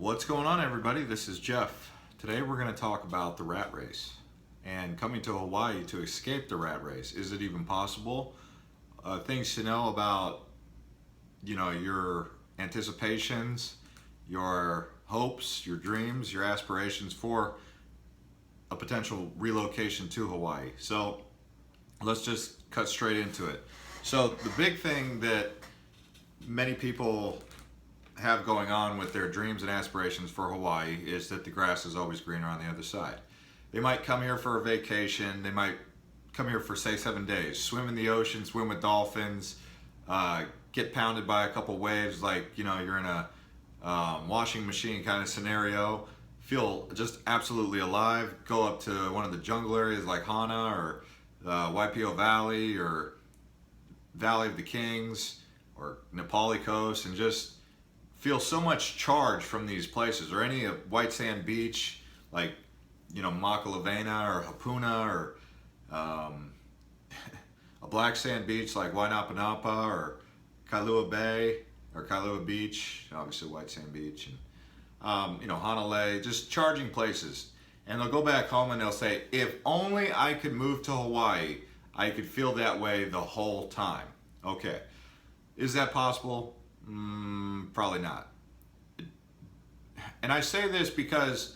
What's going on, everybody? This is Jeff. Today we're going to talk about the rat race and coming to Hawaii to escape the rat race. Is it even possible? Things to know about, your anticipations, your hopes, your dreams, your aspirations for a potential relocation to Hawaii. So let's just cut straight into it. So the big thing that many people have going on with their dreams and aspirations for Hawaii is that the grass is always greener on the other side. They might come here for a vacation. They might come here for, say, 7 days, swim in the ocean, swim with dolphins, get pounded by a couple waves like, you're in a washing machine kind of scenario, feel just absolutely alive, go up to one of the jungle areas like Hana or Waipio Valley or Valley of the Kings or Nepali Coast, and just feel so much charge from these places, or any of white sand beach like Makalavena or Hapuna, or a black sand beach like Wainapanapa or Kailua Bay or Kailua Beach, obviously white sand beach, and Hanalei, just charging places. And they'll go back home and they'll say, if only I could move to Hawaii, I could feel that way the whole time. Okay, is that possible? Probably not. And I say this because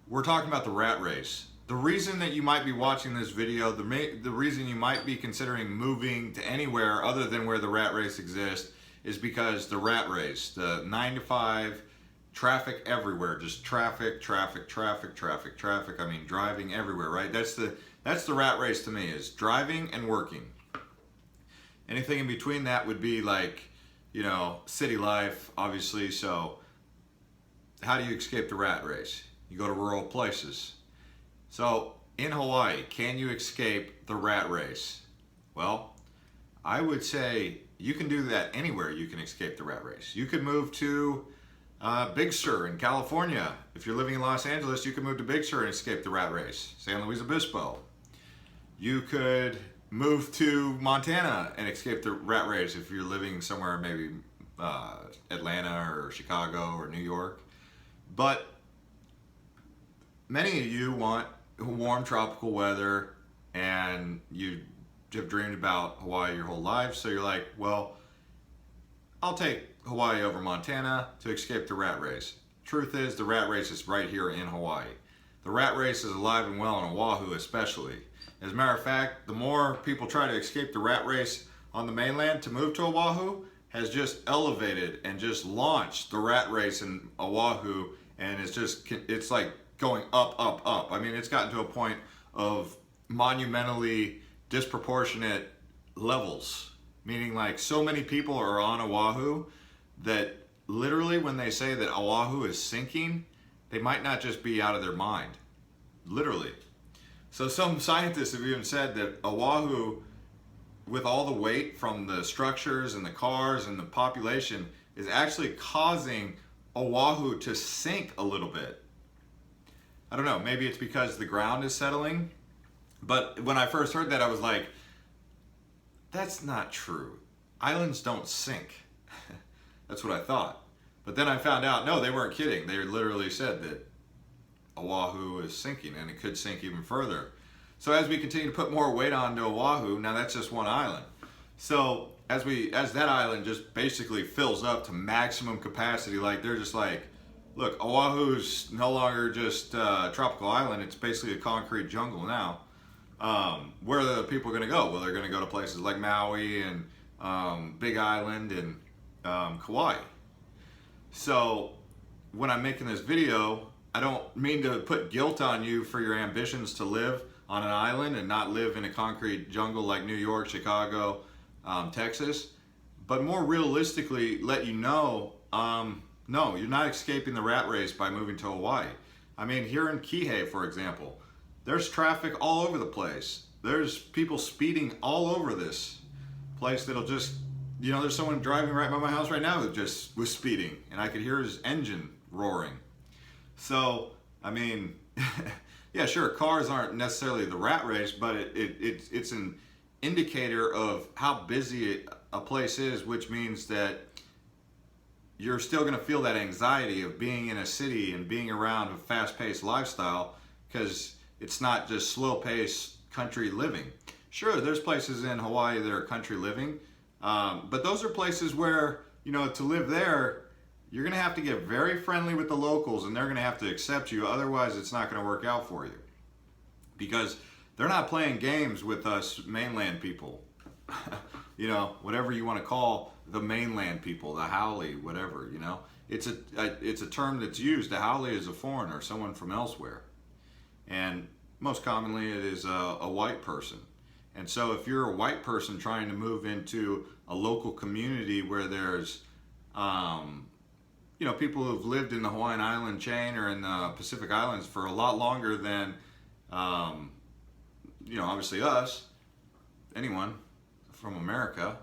we're talking about the rat race. The reason that you might be watching this video, the reason you might be considering moving to anywhere other than where the rat race exists, is because the rat race, the 9 to 5, traffic everywhere, just traffic. I mean, driving everywhere, right? That's the rat race to me, is driving and working. Anything in between that would be like, city life, obviously. So how do you escape the rat race? You go to rural places. So in Hawaii, can you escape the rat race? Well, I would say you can do that anywhere. You can escape the rat race. You could move to Big Sur in California. If you're living in Los Angeles, you can move to Big Sur and escape the rat race. San Luis Obispo. You could move to Montana and escape the rat race if you're living somewhere, maybe Atlanta or Chicago or New York. But many of you want warm tropical weather, and you have dreamed about Hawaii your whole life, so you're like, well, I'll take Hawaii over Montana to escape the rat race. Truth is, the rat race is right here in Hawaii. The rat race is alive and well on Oahu especially. As a matter of fact, the more people try to escape the rat race on the mainland to move to Oahu, has just elevated and just launched the rat race in Oahu, and it's like going up. I mean, it's gotten to a point of monumentally disproportionate levels, meaning like so many people are on Oahu that literally when they say that Oahu is sinking, they might not just be out of their mind, literally. So some scientists have even said that Oahu, with all the weight from the structures and the cars and the population, is actually causing Oahu to sink a little bit. I don't know, maybe it's because the ground is settling, but when I first heard that, I was like, that's not true. Islands don't sink. That's what I thought. But then I found out, no, they weren't kidding. They literally said that Oahu is sinking, and it could sink even further. So as we continue to put more weight onto Oahu, now that's just one island. So as that island just basically fills up to maximum capacity, like they're just like, look, Oahu's no longer just a tropical island, it's basically a concrete jungle now. Where are the people going to go? Well, they're going to go to places like Maui and Big Island and Kauai. So when I'm making this video, I don't mean to put guilt on you for your ambitions to live on an island and not live in a concrete jungle like New York, Chicago, Texas, but more realistically let you know, no, you're not escaping the rat race by moving to Hawaii. I mean, here in Kihei, for example, there's traffic all over the place. There's people speeding all over this place that'll just, there's someone driving right by my house right now who just was speeding, and I could hear his engine roaring. So, I mean, yeah, sure, cars aren't necessarily the rat race, but it's an indicator of how busy a place is, which means that you're still going to feel that anxiety of being in a city and being around a fast-paced lifestyle, because it's not just slow-paced country living. Sure, there's places in Hawaii that are country living, but those are places where, you know, to live there, you're going to have to get very friendly with the locals, and they're going to have to accept you. Otherwise, it's not going to work out for you, because they're not playing games with us mainland people. You know, whatever you want to call the mainland people, the haole, whatever, you know. It's a term that's used. The haole is a foreigner, someone from elsewhere. And most commonly it is a white person. And so if you're a white person trying to move into a local community where there's, you know, people who've lived in the Hawaiian Island chain or in the Pacific Islands for a lot longer than, you know, obviously us, anyone from America,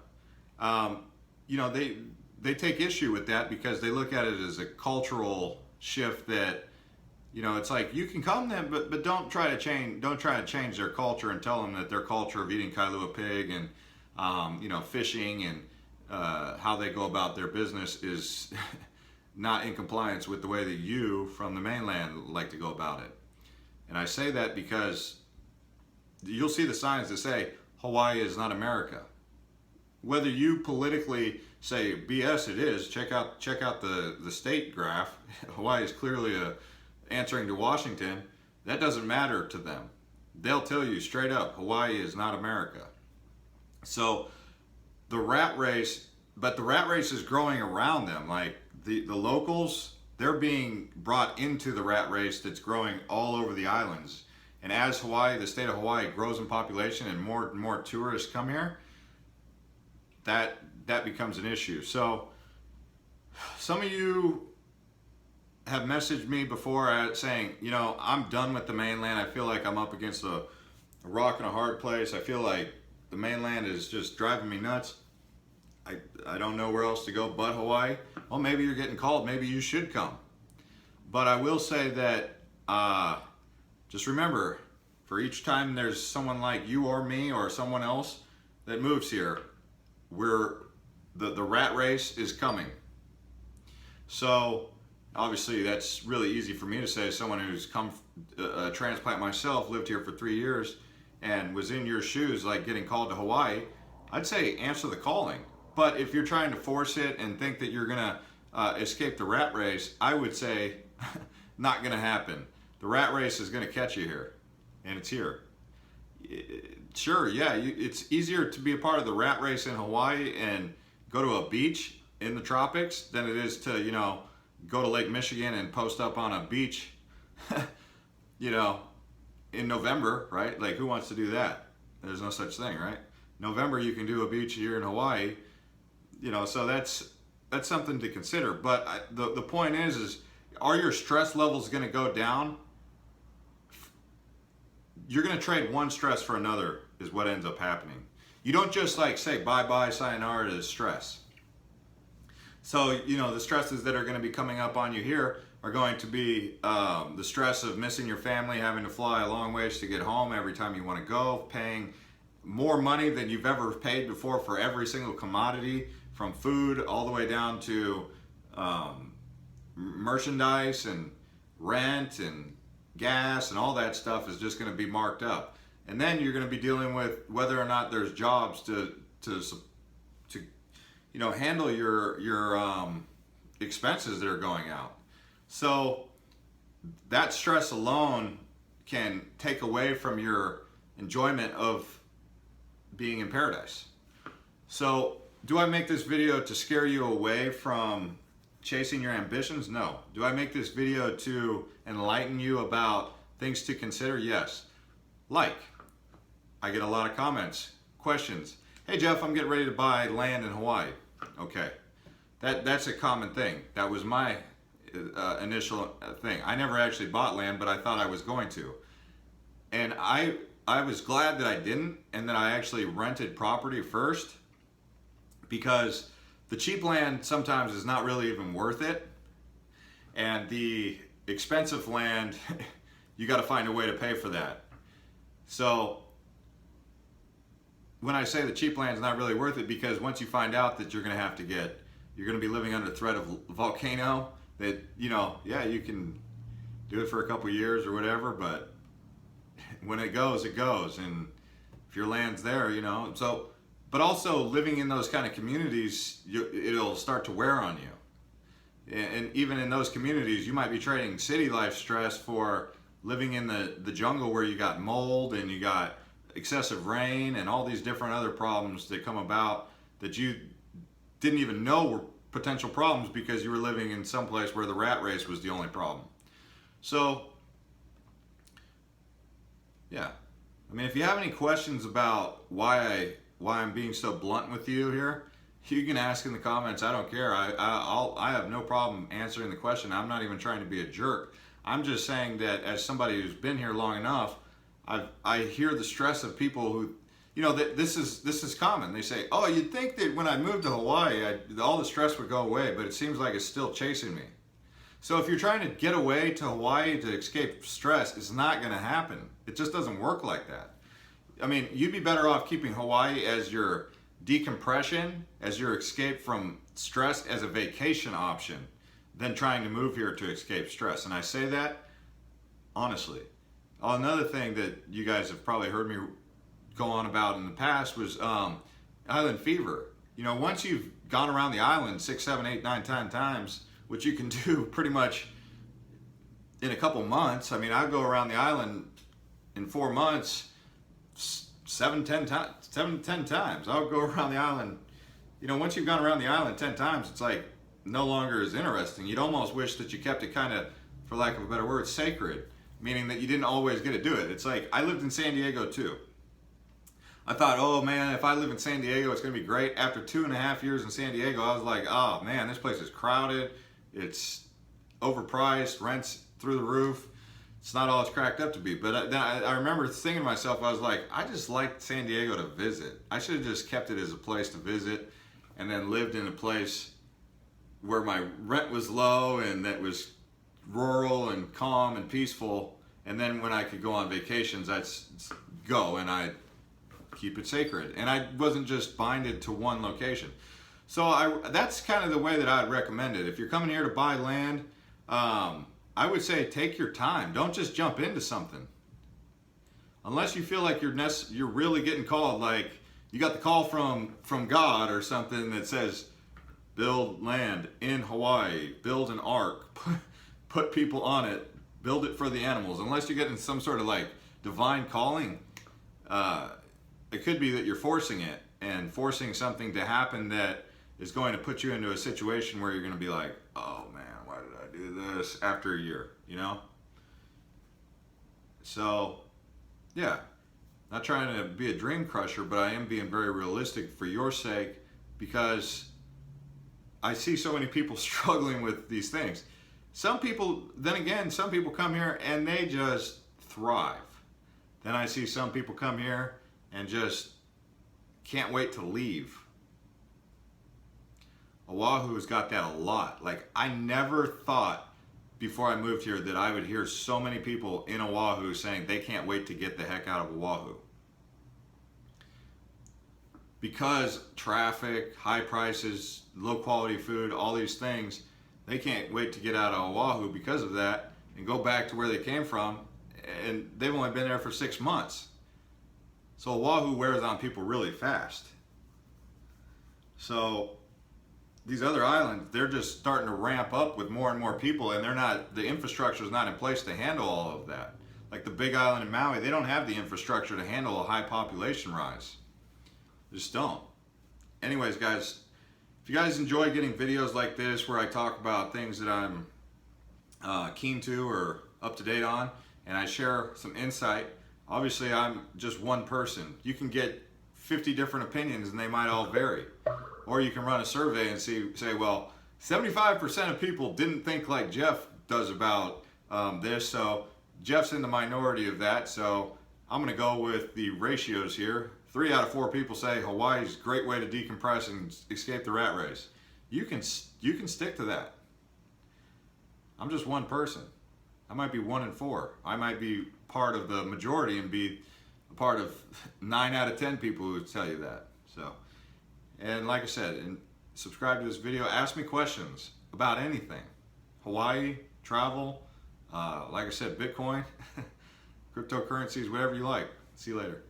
you know, they take issue with that because they look at it as a cultural shift that, you know, it's like, you can come then, but don't try to change their culture and tell them that their culture of eating kailua pig and, you know, fishing and how they go about their business is not in compliance with the way that you from the mainland like to go about it. And I say that because you'll see the signs that say Hawaii is not America. Whether you politically say BS it is, check out the state graph. Hawaii is clearly answering to Washington. That doesn't matter to them. They'll tell you straight up, Hawaii is not America. So the rat race, but the rat race is growing around them. Like the locals, they're being brought into the rat race that's growing all over the islands. And as Hawaii, the state of Hawaii, grows in population and more tourists come here, that becomes an issue. So some of you have messaged me before saying, you know, I'm done with the mainland. I feel like I'm up against a rock and a hard place. I feel like the mainland is just driving me nuts. I don't know where else to go but Hawaii. Well, maybe you're getting called. Maybe you should come. But I will say that just remember, for each time there's someone like you or me or someone else that moves here, the rat race is coming. So obviously that's really easy for me to say, as someone who's come a transplant myself, lived here for 3 years and was in your shoes, like getting called to Hawaii. I'd say answer the calling. But if you're trying to force it and think that you're gonna escape the rat race, I would say not gonna happen. The rat race is gonna catch you here, and it's here. Sure, yeah, it's easier to be a part of the rat race in Hawaii and go to a beach in the tropics than it is to, you know, go to Lake Michigan and post up on a beach, you know, in November, right? Like, who wants to do that? There's no such thing, right? November, you can do a beach here in Hawaii, you know, so that's something to consider. But the point is are your stress levels going to go down? You're going to trade one stress for another is what ends up happening. You don't just like say bye-bye, sayonara to stress. So, you know, the stresses that are going to be coming up on you here are going to be the stress of missing your family, having to fly a long ways to get home every time you want to go, paying more money than you've ever paid before for every single commodity, from food all the way down to merchandise and rent and gas, and all that stuff is just going to be marked up. And then you're going to be dealing with whether or not there's jobs to you know, handle your expenses that are going out. So that stress alone can take away from your enjoyment of being in paradise. So do I make this video to scare you away from chasing your ambitions? No. Do I make this video to enlighten you about things to consider? Yes. Like, I get a lot of comments, questions. Hey Jeff, I'm getting ready to buy land in Hawaii. Okay, that's a common thing. That was my initial thing. I never actually bought land, but I thought I was going to. And I was glad that I didn't, and that I actually rented property first, because the cheap land sometimes is not really even worth it. And the expensive land, you got to find a way to pay for that. So when I say the cheap land is not really worth it, because once you find out that you're going to have to get you're going to be living under the threat of a volcano that, yeah, you can do it for a couple years or whatever, but when it goes, it goes. And if your land's there, so, but also living in those kind of communities, it'll start to wear on you. And even in those communities, you might be trading city life stress for living in the jungle where you got mold and you got excessive rain and all these different other problems that come about that you didn't even know were potential problems because you were living in some place where the rat race was the only problem. So, yeah. I mean, if you have any questions about why I'm being so blunt with you here, you can ask in the comments. I don't care. I have no problem answering the question. I'm not even trying to be a jerk. I'm just saying that as somebody who's been here long enough, I hear the stress of people who, this is common. They say, "Oh, you'd think that when I moved to Hawaii, all the stress would go away, but it seems like it's still chasing me." So if you're trying to get away to Hawaii to escape stress, it's not going to happen. It just doesn't work like that. I mean, you'd be better off keeping Hawaii as your decompression, as your escape from stress, as a vacation option, than trying to move here to escape stress. And I say that honestly. Another thing that you guys have probably heard me go on about in the past was island fever. Once you've gone around the island 6, 7, 8, 9, 10 times, which you can do pretty much in a couple months. I mean, I go around the island in 4 months, 7, 10 times. I'll go around the island. Once you've gone around the island 10 times, it's like no longer as interesting. You'd almost wish that you kept it kind of, for lack of a better word, sacred, meaning that you didn't always get to do it. It's like, I lived in San Diego too. I thought, oh man, if I live in San Diego, it's going to be great. After 2.5 years in San Diego, I was like, oh man, this place is crowded. It's overpriced, rent's through the roof. It's not all it's cracked up to be. But then I remember thinking to myself, I was like, I just liked San Diego to visit. I should have just kept it as a place to visit and then lived in a place where my rent was low and that was rural and calm and peaceful. And then when I could go on vacations, I'd go and I'd keep it sacred. And I wasn't just binded to one location. So that's kind of the way that I'd recommend it. If you're coming here to buy land, I would say take your time. Don't just jump into something. Unless you feel like you're really getting called, like you got the call from God or something that says, build land in Hawaii, build an ark, put people on it, build it for the animals. Unless you're getting some sort of like divine calling, it could be that you're forcing it and forcing something to happen that is going to put you into a situation where you're going to be like, oh man, why did I do this after a year, So, yeah, not trying to be a dream crusher, but I am being very realistic for your sake because I see so many people struggling with these things. Some people come here and they just thrive. Then I see some people come here and just can't wait to leave. Oahu's got that a lot. Like, I never thought before I moved here that I would hear so many people in Oahu saying they can't wait to get the heck out of Oahu. Because traffic, high prices, low quality food, all these things, they can't wait to get out of Oahu because of that and go back to where they came from, and they've only been there for 6 months. So Oahu wears on people really fast. So these other islands, they're just starting to ramp up with more and more people, and the infrastructure is not in place to handle all of that. Like the big island in Maui, they don't have the infrastructure to handle a high population rise. They just don't. Anyways, guys, if you guys enjoy getting videos like this where I talk about things that I'm keen to or up to date on, and I share some insight, obviously I'm just one person. You can get 50 different opinions and they might all vary. Or you can run a survey and say, well, 75% of people didn't think like Jeff does about this, so Jeff's in the minority of that, so I'm going to go with the ratios here. 3 out of 4 people say Hawaii's a great way to decompress and escape the rat race. You can stick to that. I'm just one person. I might be 1 in 4. I might be part of the majority and be a part of 9 out of 10 people who tell you that. So, and like I said, subscribe to this video. Ask me questions about anything. Hawaii, travel, like I said, Bitcoin, cryptocurrencies, whatever you like. See you later.